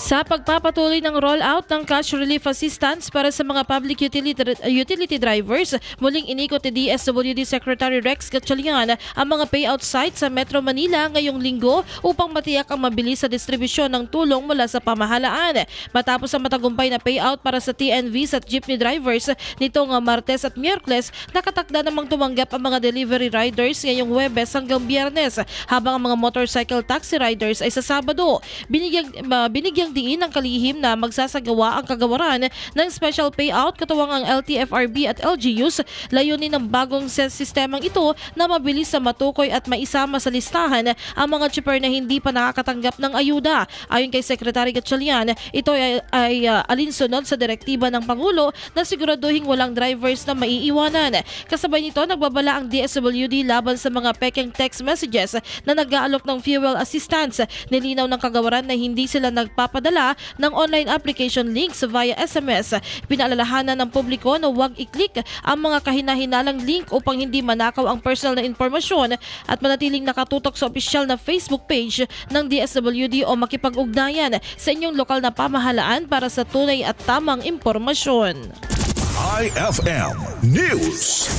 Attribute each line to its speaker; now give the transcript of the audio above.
Speaker 1: Sa pagpapatuloy ng rollout ng cash relief assistance para sa mga public utility drivers, muling inikot ni DSWD Secretary Rex Gatchalian ang mga payout sites sa Metro Manila ngayong linggo upang matiyak ang mabilis sa distribusyon ng tulong mula sa pamahalaan. Matapos ang matagumpay na payout para sa TNVs at jeepney drivers nitong Martes at Miyerkules, nakatakda namang tumanggap ang mga delivery riders ngayong Huwebes hanggang Biyernes, habang ang mga motorcycle taxi riders ay sa Sabado. Binigyang diin ng kalihim na magsasagawa ang kagawaran ng special payout katuwang ang LTFRB at LGUs. Layunin ng bagong sistemang ito na mabilis sa matukoy at maisama sa listahan ang mga chipper na hindi pa nakakatanggap ng ayuda. Ayon kay Secretary Gatchalian, ito ay alinsunod sa direktiba ng Pangulo na siguraduhin walang drivers na maiiwanan. Kasabay nito, nagbabala ang DSWD laban sa mga pekeng text messages na nag-aalok ng fuel assistance. Nilinaw ng kagawaran na hindi sila nagpapadala ng online application links via SMS. Pinaalalahanan ng publiko na huwag i-click ang mga kahinahinalang link upang hindi manakaw ang personal na impormasyon at manatiling nakatutok sa opisyal na Facebook page ng DSWD o makipag-ugnayan sa inyong lokal na pamahalaan para sa tunay at tamang impormasyon.
Speaker 2: IFM News.